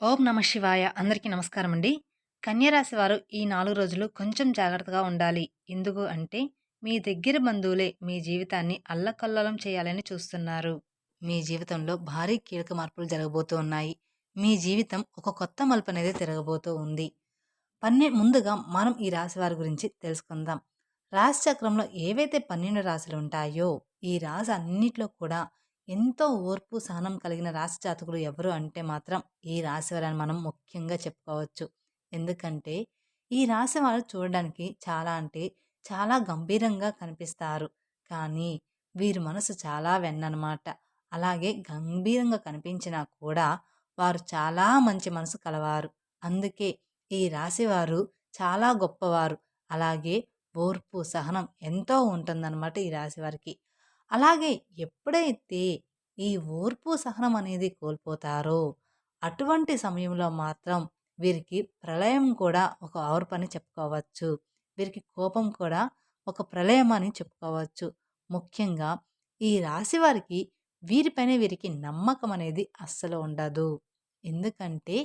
ఓం నమ శివాయ. అందరికీ నమస్కారం అండి. కన్యరాశి వారు ఈ 4 రోజులు కొంచెం జాగ్రత్తగా ఉండాలి. ఎందుకు అంటే మీ దగ్గర బంధువులే మీ జీవితాన్ని అల్లకల్లోలం చేయాలని చూస్తున్నారు. మీ జీవితంలో భారీ కీలక మార్పులు జరగబోతూ ఉన్నాయి. మీ జీవితం ఒక కొత్త మలుపనేది తిరగబోతూ ఉంది. ముందుగా మనం ఈ రాశి వారి గురించి తెలుసుకుందాం. రాశి చక్రంలో ఏవైతే 12 రాశులు ఉంటాయో, ఈ రాశి అన్నిట్లో కూడా ఎంతో ఓర్పు, సహనం కలిగిన రాశి జాతకులు ఎవరు అంటే మాత్రం ఈ రాశి వారని మనం ముఖ్యంగా చెప్పుకోవచ్చు. ఎందుకంటే ఈ రాశి వారు చూడడానికి చాలా అంటే చాలా గంభీరంగా కనిపిస్తారు. కానీ వీరి మనసు చాలా వెన్ననమాట. అలాగే గంభీరంగా కనిపించినా కూడా వారు చాలా మంచి మనసు కలవారు. అందుకే ఈ రాశివారు చాలా గొప్పవారు. అలాగే ఓర్పు, సహనం ఎంతో ఉంటుందన్నమాట ఈ రాశివారికి. అలాగే ఎప్పుడైతే ఈ ఓర్పు, సహనం అనేది కోల్పోతారో, అటువంటి సమయంలో మాత్రం వీరికి ప్రళయం కూడా ఒక ఓర్పని చెప్పుకోవచ్చు. వీరికి కోపం కూడా ఒక ప్రళయం అని చెప్పుకోవచ్చు. ముఖ్యంగా ఈ రాశివారికి వీరిపైన వీరికి నమ్మకం అనేది అస్సలు ఉండదు. ఎందుకంటే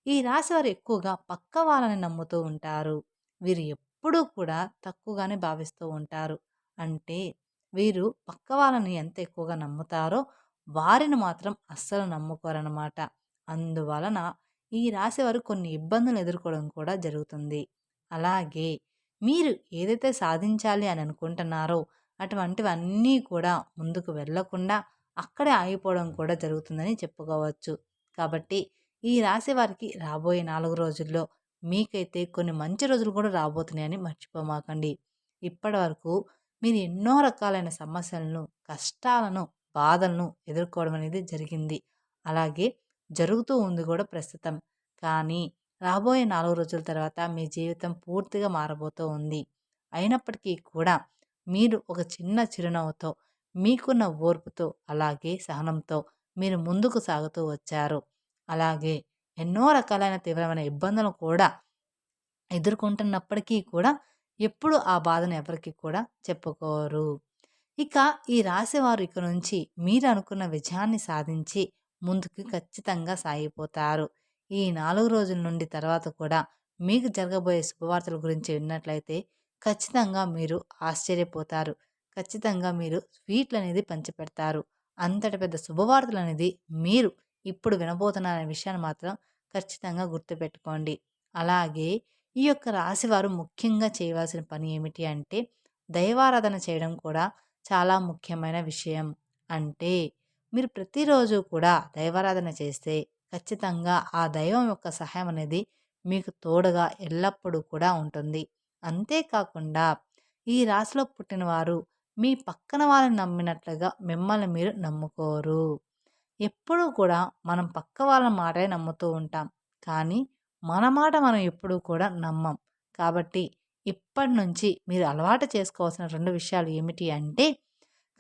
ఈ రాశివారు ఎక్కువగా పక్క వాళ్ళని నమ్ముతూ ఉంటారు. వీరు ఎప్పుడూ కూడా తక్కువగానే భావిస్తూ ఉంటారు. అంటే వీరు పక్క వాళ్ళని ఎంత ఎక్కువగా నమ్ముతారో వారిని మాత్రం అస్సలు నమ్ముకోరనమాట. అందువలన ఈ రాశివారు కొన్ని ఇబ్బందులు ఎదుర్కోవడం కూడా జరుగుతుంది. అలాగే మీరు ఏదైతే సాధించాలి అని అనుకుంటున్నారో అటువంటివన్నీ కూడా ముందుకు వెళ్ళకుండా అక్కడే ఆగిపోవడం కూడా జరుగుతుందని చెప్పుకోవచ్చు. కాబట్టి ఈ రాశి వారికి రాబోయే 4 రోజుల్లో మీకైతే కొన్ని మంచి రోజులు కూడా రాబోతున్నాయని మర్చిపోమాకండి. ఇప్పటివరకు మీరు ఎన్నో రకాలైన సమస్యలను, కష్టాలను, బాధలను ఎదుర్కోవడం అనేది జరిగింది. అలాగే జరుగుతూ ఉంది కూడా ప్రస్తుతం. కానీ రాబోయే 4 రోజుల తర్వాత మీ జీవితం పూర్తిగా మారబోతూ ఉంది. అయినప్పటికీ కూడా మీరు ఒక చిన్న చిరునవ్వుతో, మీకున్న ఓర్పుతో, అలాగే సహనంతో మీరు ముందుకు సాగుతూ వచ్చారు. అలాగే ఎన్నో రకాలైన తీవ్రమైన ఇబ్బందులను కూడా ఎదుర్కొంటున్నప్పటికీ కూడా ఎప్పుడు ఆ బాధను ఎవరికీ కూడా చెప్పుకోరు. ఇక ఈ రాశివారు ఇక నుంచి మీరు అనుకున్న విజయాన్ని సాధించి ముందుకు ఖచ్చితంగా సాగిపోతారు. ఈ 4 రోజుల నుండి తర్వాత కూడా మీకు జరగబోయే శుభవార్తల గురించి విన్నట్లయితే ఖచ్చితంగా మీరు ఆశ్చర్యపోతారు. ఖచ్చితంగా మీరు స్వీట్లనేది పంచిపెడతారు. అంతటి పెద్ద శుభవార్తలనేది మీరు ఇప్పుడు వినబోతున్నారనే విషయాన్ని మాత్రం ఖచ్చితంగా గుర్తుపెట్టుకోండి. అలాగే ఈ యొక్క రాశివారు ముఖ్యంగా చేయవలసిన పని ఏమిటి అంటే దైవారాధన చేయడం కూడా చాలా ముఖ్యమైన విషయం. అంటే మీరు ప్రతిరోజు కూడా దైవారాధన చేస్తే ఖచ్చితంగా ఆ దైవం యొక్క సహాయం అనేది మీకు తోడుగా ఎల్లప్పుడూ కూడా ఉంటుంది. అంతేకాకుండా ఈ రాశిలో పుట్టినవారు మీ పక్కన వాళ్ళని నమ్మినట్లుగా మిమ్మల్ని మీరు నమ్ముకోరు. ఎప్పుడూ కూడా మనం పక్క వాళ్ళ మాటే నమ్ముతూ ఉంటాం. కానీ మన మాట మనం ఎప్పుడూ కూడా నమ్మం. కాబట్టి ఇప్పటి నుంచి మీరు అలవాటు చేసుకోవాల్సిన 2 విషయాలు ఏమిటి అంటే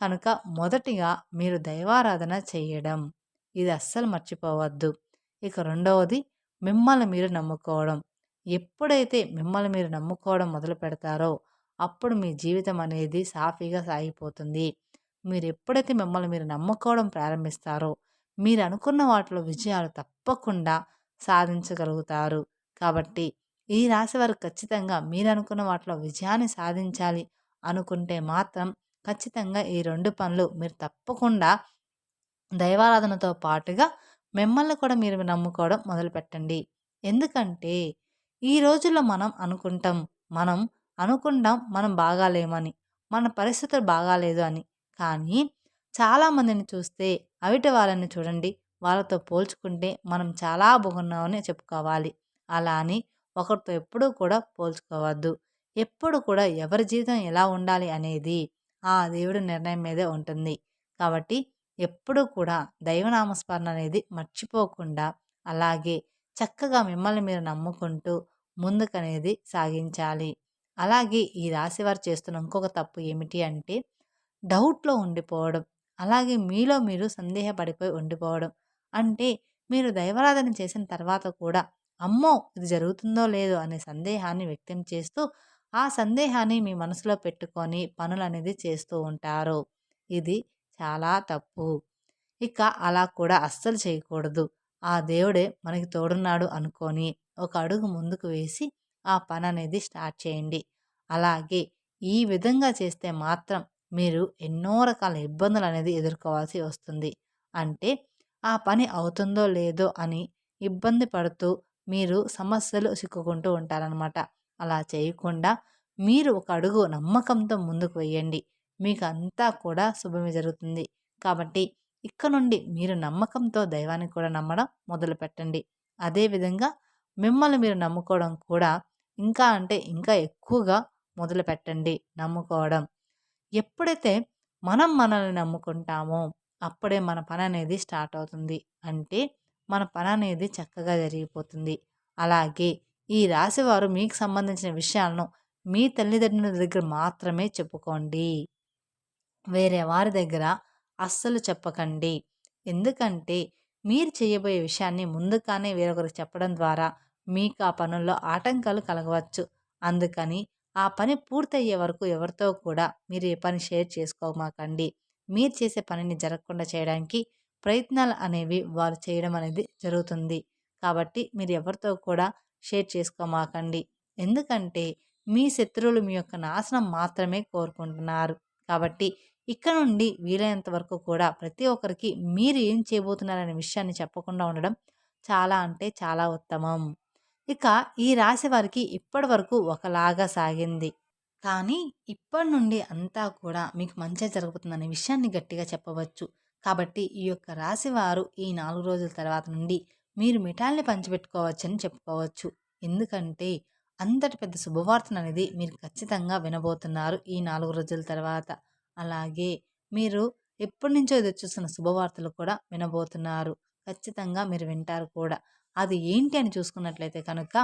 కనుక మొదటిగా మీరు దైవారాధన చేయడం. ఇది అస్సలు మర్చిపోవద్దు. ఇక రెండవది మిమ్మల్ని మీరు నమ్ముకోవడం. ఎప్పుడైతే మిమ్మల్ని మీరు నమ్ముకోవడం మొదలు పెడతారో అప్పుడు మీ జీవితం అనేది సాఫీగా సాగిపోతుంది. మీరు ఎప్పుడైతే మిమ్మల్ని మీరు నమ్ముకోవడం ప్రారంభిస్తారో మీరు అనుకున్న వాటిలో విజయాలు తప్పకుండా సాధించగలుగుతారు. కాబట్టి ఈ రాశి వారు ఖచ్చితంగా మీరు అనుకున్న వాటిలో విజయాన్ని సాధించాలి అనుకుంటే మాత్రం ఖచ్చితంగా ఈ 2 పనులు మీరు తప్పకుండా దైవారాధనతో పాటుగా మిమ్మల్ని కూడా మీరు నమ్ముకోవడం మొదలుపెట్టండి. ఎందుకంటే ఈ రోజుల్లో మనం అనుకుంటాం మనం బాగాలేమని, మన పరిస్థితులు బాగాలేదు అని. కానీ చాలామందిని చూస్తే అవిటి వాళ్ళని చూడండి, వాళ్ళతో పోల్చుకుంటే మనం చాలా బాగున్నామని చెప్పుకోవాలి. అలా అని ఒకరితో ఎప్పుడూ కూడా పోల్చుకోవద్దు. ఎప్పుడు కూడా ఎవరి జీవితం ఎలా ఉండాలి అనేది ఆ దేవుడి నిర్ణయం మీదే ఉంటుంది. కాబట్టి ఎప్పుడూ కూడా దైవనామస్మరణ అనేది మర్చిపోకుండా అలాగే చక్కగా మిమ్మల్ని మీరు నమ్ముకుంటూ ముందుకనేది సాగించాలి. అలాగే ఈ రాశివారు చేస్తున్న ఇంకొక తప్పు ఏమిటి అంటే డౌట్‌లో ఉండిపోవడం. అలాగే మీలో మీరు సందేహపడిపోయి ఉండిపోవడం. అంటే మీరు దైవారాధన చేసిన తర్వాత కూడా అమ్మో! ఇది జరుగుతుందో లేదో అనే సందేహాన్ని వ్యక్తం చేస్తూ, ఆ సందేహాన్ని మీ మనసులో పెట్టుకొని పనులనేది చేస్తూ ఉంటారు. ఇది చాలా తప్పు. ఇక అలా కూడా అస్సలు చేయకూడదు. ఆ దేవుడే మనకి తోడున్నాడు అనుకోని ఒక అడుగు ముందుకు వేసి ఆ పననేది స్టార్ట్ చేయండి. అలాగే ఈ విధంగా చేస్తే మాత్రం మీరు ఎన్నో రకాల ఇబ్బందులనేది ఎదుర్కోవాల్సి వస్తుంది. అంటే ఆ పని అవుతుందో లేదో అని ఇబ్బంది పడుతూ మీరు సమస్యలు చిక్కుకుంటూ ఉంటారనమాట. అలా చేయకుండా మీరు ఒక అడుగు నమ్మకంతో ముందుకు వెయ్యండి. మీకంతా కూడా శుభమే జరుగుతుంది. కాబట్టి ఇక నుండి మీరు నమ్మకంతో దైవాన్ని కూడా నమ్మడం మొదలుపెట్టండి. అదేవిధంగా మిమ్మల్ని మీరు నమ్ముకోవడం కూడా ఇంకా అంటే ఇంకా ఎక్కువగా మొదలుపెట్టండి నమ్ముకోవడం. ఎప్పుడైతే మనం మనల్ని నమ్ముకుంటామో అప్పుడే మన పననేది స్టార్ట్ అవుతుంది. అంటే మన పననేది చక్కగా జరిగిపోతుంది. అలాగే ఈ రాశివారు మీకు సంబంధించిన విషయాలను మీ తల్లిదండ్రుల దగ్గర మాత్రమే చెప్పుకోండి. వేరే వారి దగ్గర అస్సలు చెప్పకండి. ఎందుకంటే మీరు చేయబోయే విషయాన్ని ముందుగానే వేరొకరికి చెప్పడం ద్వారా మీకు ఆ పనుల్లో ఆటంకాలు కలగవచ్చు. అందుకని ఆ పని పూర్తయ్యే వరకు ఎవరితో కూడా మీరు ఏ పని షేర్ చేసుకోమాకండి. మీరు చేసే పనిని జరగకుండా చేయడానికి ప్రయత్నాలు అనేవి వారు చేయడం అనేది జరుగుతుంది. కాబట్టి మీరు ఎవరితో కూడా షేర్ చేసుకోమాకండి. ఎందుకంటే మీ శత్రువులు మీ యొక్క నాశనం మాత్రమే కోరుకుంటున్నారు. కాబట్టి ఇక నుండి వీలైనంత వరకు కూడా ప్రతి ఒక్కరికి మీరు ఏం చేయబోతున్నారనే విషయాన్ని చెప్పకుండా ఉండడం చాలా అంటే చాలా ఉత్తమం. ఇక ఈ రాశి వారికి ఇప్పటి వరకు ఒకలాగా సాగింది. కానీ ఇప్పటి నుండి అంతా కూడా మీకు మంచే జరగబోతుందనే విషయాన్ని గట్టిగా చెప్పవచ్చు. కాబట్టి ఈ యొక్క రాశి వారు ఈ 4 రోజుల తర్వాత నుండి మీరు మిఠాయిల్ని పంచిపెట్టుకోవచ్చని చెప్పుకోవచ్చు. ఎందుకంటే అంతటి పెద్ద శుభవార్తననేది మీరు ఖచ్చితంగా వినబోతున్నారు ఈ 4 రోజుల తర్వాత. అలాగే మీరు ఎప్పటినుంచో ఎదురుచూస్తున్న శుభవార్తలు కూడా వినబోతున్నారు. ఖచ్చితంగా మీరు వింటారు కూడా. అది ఏంటి అని చూసుకున్నట్లయితే కనుక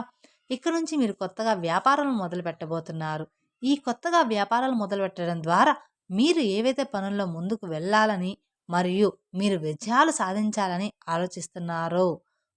ఇక నుంచి మీరు కొత్తగా వ్యాపారాలు మొదలు పెట్టబోతున్నారు. ఈ కొత్తగా వ్యాపారాలు మొదలుపెట్టడం ద్వారా మీరు ఏవైతే పనుల్లో ముందుకు వెళ్ళాలని మరియు మీరు విజయాలు సాధించాలని ఆలోచిస్తున్నారో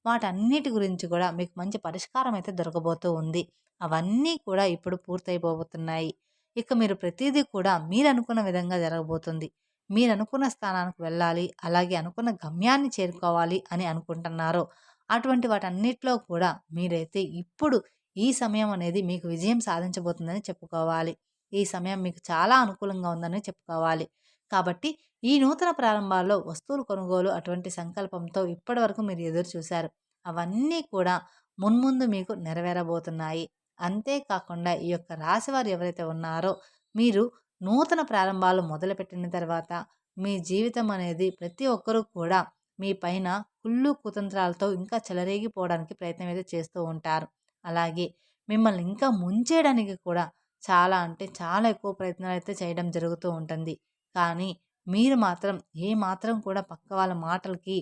వాటన్నిటి గురించి కూడా మీకు మంచి పరిష్కారం అయితే దొరకబోతూ ఉంది. అవన్నీ కూడా ఇప్పుడు పూర్తయిపోబోతున్నాయి. ఇక మీరు ప్రతీదీ కూడా మీరనుకున్న విధంగా జరగబోతుంది. మీరనుకున్న స్థానానికి వెళ్ళాలి, అలాగే అనుకున్న గమ్యాన్ని చేరుకోవాలి అని అనుకుంటున్నారో, అటువంటి వాటన్నిటిలో కూడా మీరైతే ఇప్పుడు ఈ సమయం అనేది మీకు విజయం సాధించబోతుందని చెప్పుకోవాలి. ఈ సమయం మీకు చాలా అనుకూలంగా ఉందని చెప్పుకోవాలి. కాబట్టి ఈ నూతన ప్రారంభాల్లో వస్తువులు కొనుగోలు అటువంటి సంకల్పంతో ఇప్పటివరకు మీరు ఎదురు చూశారు. అవన్నీ కూడా మున్ముందు మీకు నెరవేరబోతున్నాయి. అంతేకాకుండా ఈ యొక్క రాశివారు ఎవరైతే ఉన్నారో మీరు నూతన ప్రారంభాలు మొదలుపెట్టిన తర్వాత మీ జీవితం అనేది ప్రతి ఒక్కరూ కూడా మీ పైన కుళ్ళు కుతంత్రాలతో ఇంకా చెలరేగిపోవడానికి ప్రయత్నం అయితే చేస్తూ ఉంటారు. అలాగే మిమ్మల్ని ఇంకా ముంచేయడానికి కూడా చాలా అంటే చాలా ఎక్కువ ప్రయత్నాలు అయితే చేయడం జరుగుతూ ఉంటుంది. కానీ మీరు మాత్రం ఏ మాత్రం కూడా పక్క వాళ్ళ మాటలకి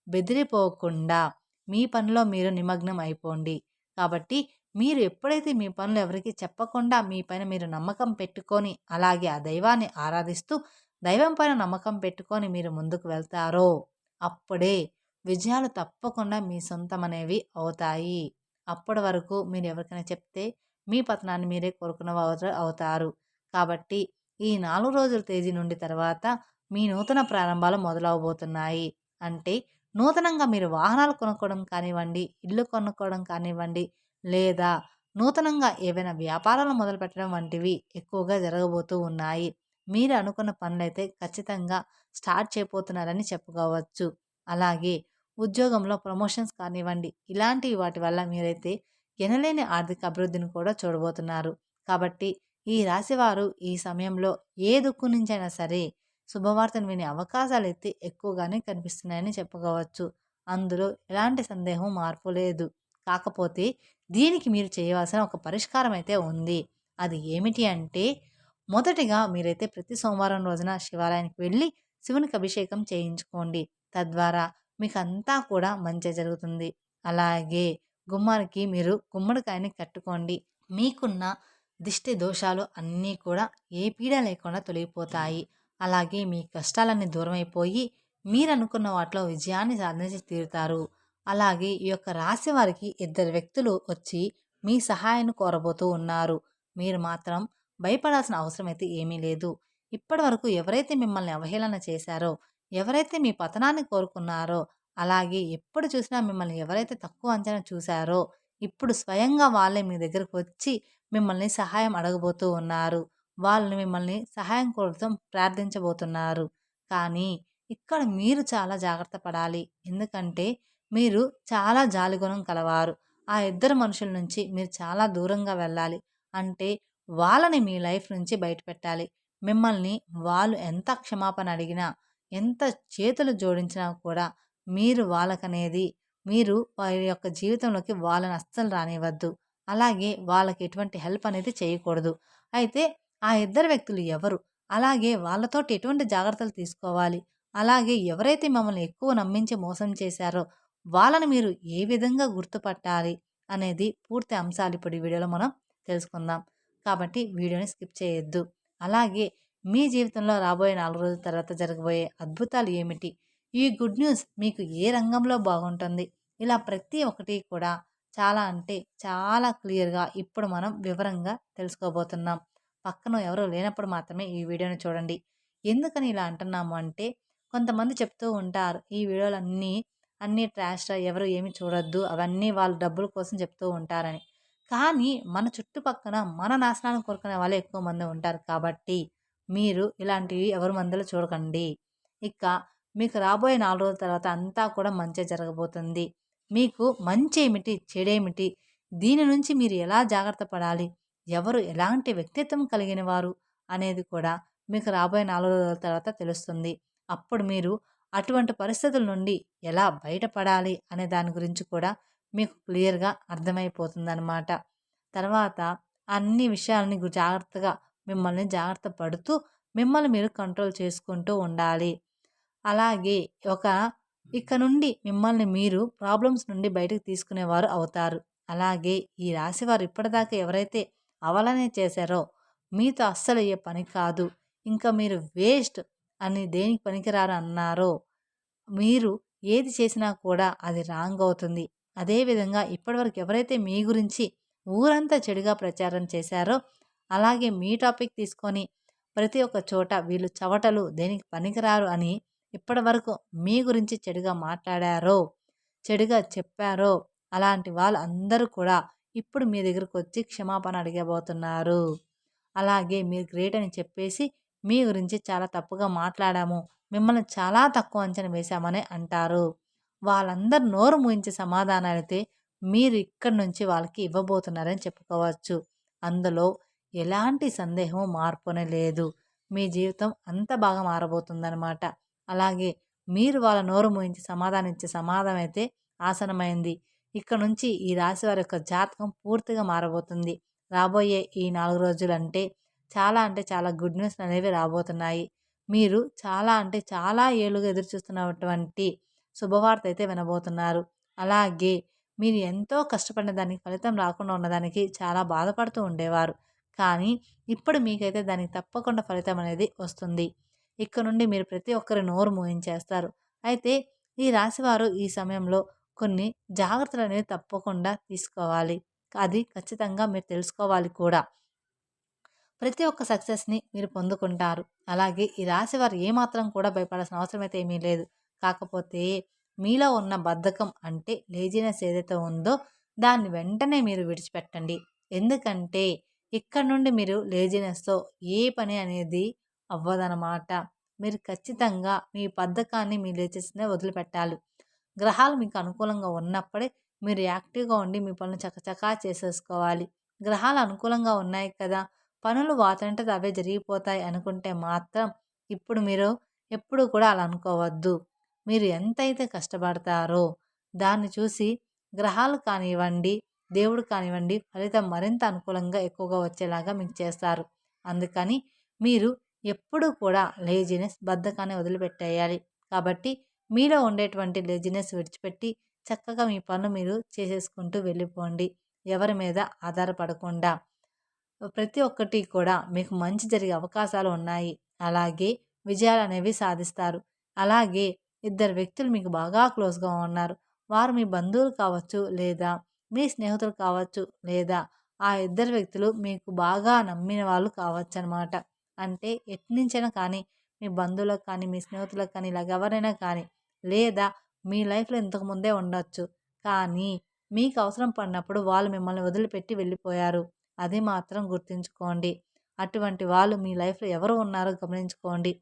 బెదిరిపోకుండా మీ పనిలో మీరు నిమగ్నం అయిపోండి. కాబట్టి మీరు ఎప్పుడైతే మీ పనులు ఎవరికీ చెప్పకుండా మీ పైన మీరు నమ్మకం పెట్టుకొని, అలాగే ఆ దైవాన్ని ఆరాధిస్తూ, దైవం పైన నమ్మకం పెట్టుకొని మీరు ముందుకు వెళ్తారో, అప్పుడే విజయాలు తప్పకుండా మీ సొంతమనేవి అవుతాయి. అప్పటి వరకు మీరు ఎవరికైనా చెప్తే మీ పతనాన్ని మీరే కోరుకున్న వారు అవుతారు. కాబట్టి ఈ 4 రోజుల తేదీ నుండి తర్వాత మీ నూతన ప్రారంభాలు మొదలవబోతున్నాయి. అంటే నూతనంగా మీరు వాహనాలు కొనుక్కోవడం కానివ్వండి, ఇల్లు కొనుక్కోవడం కానివ్వండి, లేదా నూతనంగా ఏవైనా వ్యాపారాలు మొదలుపెట్టడం వంటివి ఎక్కువగా జరగబోతూ ఉన్నాయి. మీరు అనుకున్న పనులైతే ఖచ్చితంగా స్టార్ట్ చేయబోతున్నారని చెప్పుకోవచ్చు. అలాగే ఉద్యోగంలో ప్రమోషన్స్ కానివ్వండి, ఇలాంటి వాటి వల్ల మీరైతే ఎనలేని ఆర్థిక అభివృద్ధిని కూడా చూడబోతున్నారు. కాబట్టి ఈ రాశివారు ఈ సమయంలో ఏ దిక్కు నుంచైనా సరే శుభవార్తను వినే అవకాశాలైతే ఎక్కువగానే కనిపిస్తున్నాయని చెప్పుకోవచ్చు. అందులో ఎలాంటి సందేహం మార్పు లేదు. కాకపోతే దీనికి మీరు చేయవలసిన ఒక పరిష్కారం అయితే ఉంది. అది ఏమిటి అంటే మొదటిగా మీరైతే ప్రతి సోమవారం రోజున శివాలయానికి వెళ్ళి శివునికి అభిషేకం చేయించుకోండి. తద్వారా మీకంతా కూడా మంచే జరుగుతుంది. అలాగే గుమ్మానికి మీరు గుమ్మడికాయని కట్టుకోండి. మీకున్న దిష్టి దోషాలు అన్నీ కూడా ఏ పీడ లేకుండా తొలగిపోతాయి. అలాగే మీ కష్టాలన్నీ దూరమైపోయి మీరనుకున్న వాటిలో విజయాన్ని సాధించి తీరుతారు. అలాగే ఈ యొక్క రాశి వారికి ఇద్దరు వ్యక్తులు వచ్చి మీ సహాయాన్ని కోరబోతూ ఉన్నారు. మీరు మాత్రం భయపడాల్సిన అవసరం అయితే ఏమీ లేదు. ఇప్పటి వరకు ఎవరైతే మిమ్మల్ని అవహేళన చేశారో, ఎవరైతే మీ పతనాన్ని కోరుకున్నారో అలాగే ఎప్పుడు చూసినా మిమ్మల్ని ఎవరైతే తక్కువ అంచనా చూసారో, ఇప్పుడు స్వయంగా వాళ్ళే మీ దగ్గరకు వచ్చి మిమ్మల్ని సహాయం అడగబోతూ ఉన్నారు. వాళ్ళు మిమ్మల్ని సహాయం కోసం ప్రార్థించబోతున్నారు. కానీ ఇక్కడ మీరు చాలా జాగ్రత్త పడాలి. ఎందుకంటే మీరు చాలా జాలిగుణం కలవారు. ఆ ఇద్దరు మనుషుల నుంచి మీరు చాలా దూరంగా వెళ్ళాలి. అంటే వాళ్ళని మీ లైఫ్ నుంచి బయటపెట్టాలి. మిమ్మల్ని వాళ్ళు ఎంత క్షమాపణ అడిగినా, ఎంత చేతులు జోడించినా కూడా మీరు వాళ్ళకనేది మీరు వారి యొక్క జీవితంలోకి వాళ్ళని అస్సలు రానివ్వద్దు. అలాగే వాళ్ళకి ఎటువంటి హెల్ప్ అనేది చేయకూడదు. అయితే ఆ ఇద్దరు వ్యక్తులు ఎవరు? అలాగే వాళ్ళతోటి ఎటువంటి జాగ్రత్తలు తీసుకోవాలి? అలాగే ఎవరైతే మిమ్మల్ని ఎక్కువ నమ్మించి మోసం చేశారో వాళ్ళని మీరు ఏ విధంగా గుర్తుపట్టాలి? అనేది పూర్తి అంశాలు ఇప్పుడు ఈ వీడియోలో మనం తెలుసుకుందాం. కాబట్టి వీడియోని స్కిప్ చేయొద్దు. అలాగే మీ జీవితంలో రాబోయే 4 రోజుల తర్వాత జరగబోయే అద్భుతాలు ఏమిటి? ఈ గుడ్ న్యూస్ మీకు ఏ రంగంలో బాగుంటుంది? ఇలా ప్రతి ఒక్కటి కూడా చాలా అంటే చాలా క్లియర్‌గా ఇప్పుడు మనం వివరంగా తెలుసుకోబోతున్నాం. పక్కన ఎవరు లేనప్పుడు మాత్రమే ఈ వీడియోని చూడండి. ఎందుకని ఇలా అంటున్నాము అంటే కొంతమంది చెప్తూ ఉంటారు. ఈ వీడియోలన్నీ అన్నీ ట్రాష్‌రా ఎవరు ఏమి చూడొద్దు. అవన్నీ వాళ్ళు డబ్బుల కోసం చెప్తూ ఉంటారని. కానీ మన చుట్టుపక్కన మన నాశనాన్ని కోరుకునే వాళ్ళే ఎక్కువ మంది ఉంటారు. కాబట్టి మీరు ఇలాంటివి ఎవరి మందిలో చూడకండి. ఇక మీకు రాబోయే 4 రోజుల తర్వాత అంతా కూడా మంచే జరగబోతుంది. మీకు మంచేమిటి? చెడేమిటి? దీని నుంచి మీరు ఎలా జాగ్రత్త పడాలి? ఎవరు ఎలాంటి వ్యక్తిత్వం కలిగిన వారు? అనేది కూడా మీకు రాబోయే 4 రోజుల తర్వాత తెలుస్తుంది. అప్పుడు మీరు అటువంటి పరిస్థితుల నుండి ఎలా బయటపడాలి అనే దాని గురించి కూడా మీకు క్లియర్‌గా అర్థమైపోతుందనమాట. తర్వాత అన్ని విషయాలని జాగ్రత్తగా మిమ్మల్ని జాగ్రత్త పడుతూ మిమ్మల్ని మీరు కంట్రోల్ చేసుకుంటూ ఉండాలి. అలాగే ఒక ఇక నుండి మిమ్మల్ని మీరు ప్రాబ్లమ్స్ నుండి బయటకు తీసుకునేవారు అవుతారు. అలాగే ఈ రాశివారు ఇప్పటిదాకా ఎవరైతే అవలనే చేశారో మీతో అస్సలు అయ్యే పని కాదు. ఇంకా మీరు వేస్ట్ అని దేనికి పనికిరారు అన్నారో మీరు ఏది చేసినా కూడా అది రాంగ్ అవుతుంది. అదేవిధంగా ఇప్పటివరకు ఎవరైతే మీ గురించి ఊరంతా చెడుగా ప్రచారం చేశారో, అలాగే మీ టాపిక్ తీసుకొని ప్రతి ఒక్క చోట వీళ్ళు చవటలు దేనికి పనికిరారు అని ఇప్పటివరకు మీ గురించి చెడుగా మాట్లాడారో, చెడుగా చెప్పారో, అలాంటి వాళ్ళు అందరూ కూడా ఇప్పుడు మీ దగ్గరకు వచ్చి క్షమాపణ అడిగబోతున్నారు. అలాగే మీరు గ్రేట్ అని చెప్పేసి మీ గురించి చాలా తప్పుగా మాట్లాడాము. మిమ్మల్ని చాలా తక్కువ అంచనా వేశామని అంటారు. వాళ్ళందరూ నోరు మూయించే సమాధానాలైతే మీరు ఇక్కడి నుంచి వాళ్ళకి ఇవ్వబోతున్నారని చెప్పుకోవచ్చు. అందులో ఎలాంటి సందేహం మార్పునే లేదు. మీ జీవితం అంత బాగా మారబోతుందనమాట. అలాగే మీరు వాళ్ళ నోరు మూయించి సమాధానం ఇచ్చే సమాధానం అయితే ఆసనమైంది. ఇక నుంచి ఈ రాశి వారి యొక్క జాతకం పూర్తిగా మారబోతుంది. రాబోయే ఈ 4 రోజులంటే అంటే చాలా గుడ్ న్యూస్ అనేవి రాబోతున్నాయి. మీరు చాలా అంటే చాలా ఏళ్లుగా ఎదురుచూస్తున్నటువంటి శుభవార్త అయితే వినబోతున్నారు. అలాగే మీరు ఎంతో కష్టపడిన దానికి ఫలితం రాకుండా ఉన్నదానికి చాలా బాధపడుతూ ఉండేవారు. కానీ ఇప్పుడు మీకైతే దానికి తప్పకుండా ఫలితం అనేది వస్తుంది. ఇక్కడ నుండి మీరు ప్రతి ఒక్కరి నోరు మూయించేస్తారు. అయితే ఈ రాశివారు ఈ సమయంలో కొన్ని జాగ్రత్తలు అనేవి తప్పకుండా తీసుకోవాలి. అది ఖచ్చితంగా మీరు తెలుసుకోవాలి కూడా. ప్రతి ఒక్క సక్సెస్‌ని మీరు పొందుకుంటారు. అలాగే ఈ రాశివారు ఏమాత్రం కూడా భయపడాల్సిన అవసరం అయితే ఏమీ లేదు. కాకపోతే మీలో ఉన్న బద్ధకం అంటే లేజినెస్ ఏదైతే ఉందో దాన్ని వెంటనే మీరు విడిచిపెట్టండి. ఎందుకంటే ఇక్కడ నుండి మీరు లేజినెస్‌తో ఏ పని అనేది అవ్వదనమాట. మీరు ఖచ్చితంగా మీ బద్ధకాన్ని, మీ లేజినెస్‌ని వదిలిపెట్టాలి. గ్రహాలు మీకు అనుకూలంగా ఉన్నప్పుడే మీరు యాక్టివ్‌గా ఉండి మీ పనులు చకచకా చేసేసుకోవాలి. గ్రహాలు అనుకూలంగా ఉన్నాయి కదా! పనులు వాటంతట అవే జరిగిపోతాయి అనుకుంటే మాత్రం ఇప్పుడు మీరు ఎప్పుడు కూడా అలా అనుకోవద్దు. మీరు ఎంతైతే కష్టపడతారో దాన్ని చూసి గ్రహాలు కానివ్వండి, దేవుడు కానివ్వండి ఫలితం మరింత అనుకూలంగా ఎక్కువగా వచ్చేలాగా మీకు చేస్తారు. అందుకని మీరు ఎప్పుడూ కూడా లేజినెస్, బద్ధకాన్ని వదిలిపెట్టేయాలి. కాబట్టి మీలో ఉండేటువంటి లేజినెస్ విడిచిపెట్టి చక్కగా మీ పనులు మీరు చేసేసుకుంటూ వెళ్ళిపోండి. ఎవరి మీద ఆధారపడకుండా. ప్రతి ఒక్కటి కూడా మీకు మంచి జరిగే అవకాశాలు ఉన్నాయి. అలాగే విజయాలనేవి సాధిస్తారు. అలాగే ఇద్దరు వ్యక్తులు మీకు బాగా క్లోజ్‌గా ఉన్నారు. వారు మీ బంధువులు కావచ్చు, లేదా మీ స్నేహితులు కావచ్చు, లేదా ఆ ఇద్దరు వ్యక్తులు మీకు బాగా నమ్మిన వాళ్ళు కావచ్చనమాట. అంటే ఎట్నుంచైనా కానీ మీ బంధువులకు కానీ, మీ స్నేహితులకు కానీ ఇలాగ ఎవరైనా కానీ, లేదా మీ లైఫ్‌లో ఇంతకు ముందే ఉండొచ్చు. కానీ మీకు అవసరం పడినప్పుడు వాళ్ళు మిమ్మల్ని వదిలిపెట్టి వెళ్ళిపోయారు. అది మాత్రం గుర్తుంచుకోండి. అటువంటి వాళ్ళు మీ లైఫ్‌లో ఎవరు ఉన్నారో గమనించుకోండి.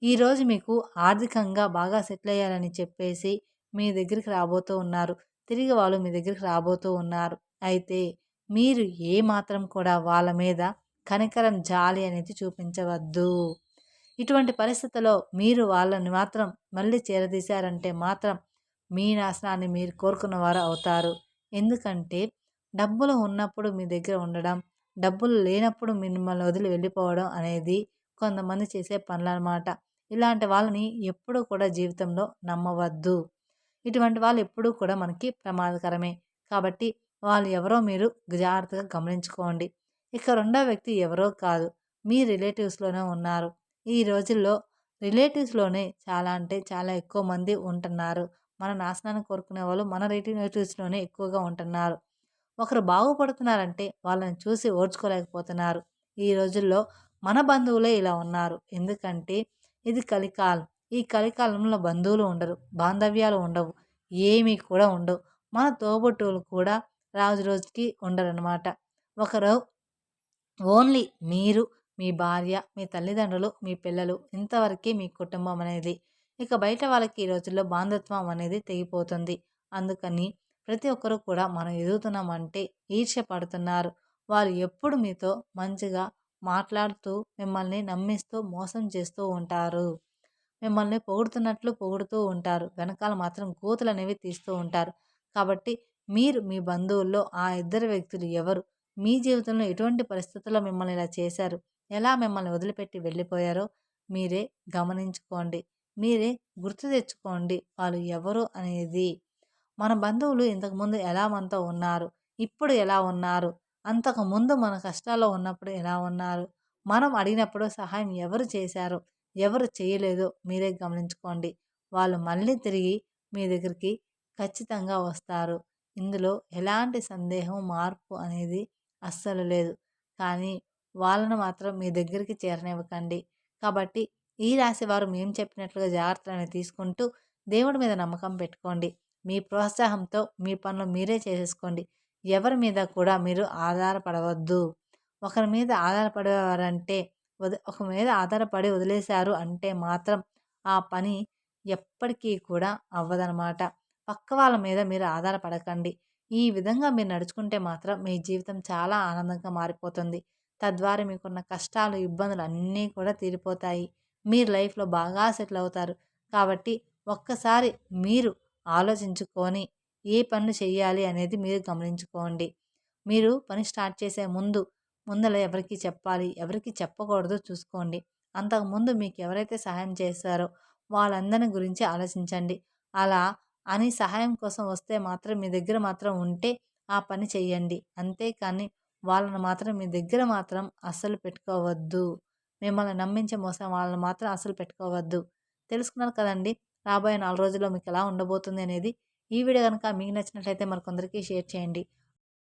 ఈరోజు మీకు ఆర్థికంగా బాగా సెటిల్ అయ్యారని చెప్పేసి మీ దగ్గరికి రాబోతూ ఉన్నారు. తిరిగి వాళ్ళు మీ దగ్గరికి రాబోతూ ఉన్నారు. అయితే మీరు ఏ మాత్రం కూడా వాళ్ళ మీద కనికరం, జాలి అనేది చూపించవద్దు. ఇటువంటి పరిస్థితిలో మీరు వాళ్ళని మాత్రం మళ్ళీ చేరదీశారంటే మాత్రం మీ నాశనాన్ని మీరు కోరుకున్నవారు అవుతారు. ఎందుకంటే డబ్బులు ఉన్నప్పుడు మీ దగ్గర ఉండడం, డబ్బులు లేనప్పుడు మిమ్మల్ని వదిలి వెళ్ళిపోవడం అనేది కొంతమంది చేసే పనులనమాట. ఇలాంటి వాళ్ళని ఎప్పుడూ కూడా జీవితంలో నమ్మవద్దు. ఇటువంటి వాళ్ళు ఎప్పుడూ కూడా మనకి ప్రమాదకరమే. కాబట్టి వాళ్ళు ఎవరో మీరు జాగ్రత్తగా గమనించుకోండి. ఇక రెండో వ్యక్తి ఎవరో కాదు. మీ రిలేటివ్స్‌లోనే ఉన్నారు. ఈ రోజుల్లో రిలేటివ్స్‌లోనే చాలా అంటే చాలా ఎక్కువ మంది ఉంటున్నారు. మన నాశనాన్ని కోరుకునే వాళ్ళు మన రిలేటివ్స్‌లోనే ఎక్కువగా ఉంటున్నారు. ఒకరు బాగుపడుతున్నారంటే వాళ్ళని చూసి ఓర్చుకోలేకపోతున్నారు. ఈ రోజుల్లో మన బంధువులే ఇలా ఉన్నారు. ఎందుకంటే ఇది కలికాలం. ఈ కలికాలంలో బంధువులు ఉండరు. బాంధవ్యాలు ఉండవు. ఏమీ కూడా ఉండవు. మన తోబుట్టువులు కూడా రోజు రోజుకి ఉండరనమాట. ఒకరు ఓన్లీ మీరు, మీ భార్య, మీ తల్లిదండ్రులు, మీ పిల్లలు ఇంతవరకే మీ కుటుంబం అనేది. ఇక బయట వాళ్ళకి ఈ రోజుల్లో బాంధత్వం అనేది తెగిపోతుంది. అందుకని ప్రతి ఒక్కరు కూడా మనం ఎదుగుతున్నామంటే ఈర్ష్య పడుతున్నారు. వాళ్ళు ఎప్పుడు మీతో మంచిగా మాట్లాడుతూ, మిమ్మల్ని నమ్మిస్తూ, మోసం చేస్తూ ఉంటారు. మిమ్మల్ని పొగుడుతున్నట్లు పొగుడుతూ ఉంటారు. వెనకాల మాత్రం గోతులనేవి తీస్తూ ఉంటారు. కాబట్టి మీరు మీ బంధువుల్లో ఆ ఇద్దరు వ్యక్తులు ఎవరు? మీ జీవితంలో ఎటువంటి పరిస్థితుల్లో మిమ్మల్ని ఇలా చేశారు? ఎలా మిమ్మల్ని వదిలిపెట్టి వెళ్ళిపోయారో మీరే గమనించుకోండి. మీరే గుర్తు తెచ్చుకోండి. వాళ్ళు ఎవరు అనేది. మన బంధువులు ఇంతకుముందు ఎలా మనతో ఉన్నారు? ఇప్పుడు ఎలా ఉన్నారు? అంతకుముందు మన కష్టాల్లో ఉన్నప్పుడు ఎలా ఉన్నారు? మనం అడిగినప్పుడు సహాయం ఎవరు చేశారో, ఎవరు చేయలేదో మీరే గమనించుకోండి. వాళ్ళు మళ్ళీ తిరిగి మీ దగ్గరికి ఖచ్చితంగా వస్తారు. ఇందులో ఎలాంటి సందేహం, మార్పు అనేది అస్సలు లేదు. కానీ వాళ్ళను మాత్రం మీ దగ్గరికి చేరనివ్వకండి. కాబట్టి ఈ రాశి వారు మేము చెప్పినట్లుగా జాగ్రత్తలనేవి తీసుకుంటూ దేవుడి మీద నమ్మకం పెట్టుకోండి. మీ ప్రోత్సాహంతో మీ పనులు మీరే చేసేసుకోండి. ఎవరి మీద కూడా మీరు ఆధారపడవద్దు. ఒకరి మీద ఆధారపడేవారంటే ఒక మీద ఆధారపడి వదిలేశారు అంటే మాత్రం ఆ పని ఎప్పటికీ కూడా అవ్వదనమాట. పక్క వాళ్ళ మీద మీరు ఆధారపడకండి. ఈ విధంగా మీరు నడుచుకుంటే మాత్రం మీ జీవితం చాలా ఆనందంగా మారిపోతుంది. తద్వారా మీకున్న కష్టాలు, ఇబ్బందులు అన్నీ కూడా తీరిపోతాయి. మీరు లైఫ్‌లో బాగా సెటిల్ అవుతారు. కాబట్టి ఒక్కసారి మీరు ఆలోచించుకొని ఏ పనులు చేయాలి అనేది మీరు గమనించుకోండి. మీరు పని స్టార్ట్ చేసే ముందల ఎవరికి చెప్పాలి, ఎవరికి చెప్పకూడదో చూసుకోండి. అంతకుముందు మీకు ఎవరైతే సహాయం చేశారో వాళ్ళందరి గురించి ఆలోచించండి. అలా అని సహాయం కోసం వస్తే మాత్రం మీ దగ్గర మాత్రం ఉంటే ఆ పని చేయండి. అంతేకానీ వాళ్ళని మాత్రం మీ దగ్గర మాత్రం అస్సలు పెట్టుకోవద్దు. మిమ్మల్ని నమ్మించి మోసం వాళ్ళని మాత్రం అస్సలు పెట్టుకోవద్దు. తెలుసుకున్నారు కదండీ! రాబోయే 4 రోజుల్లో మీకెలా ఉండబోతుంది అనేది. ఈ వీడియో గనుక మీకు నచ్చినట్లయితే మరికొందరికి షేర్ చేయండి.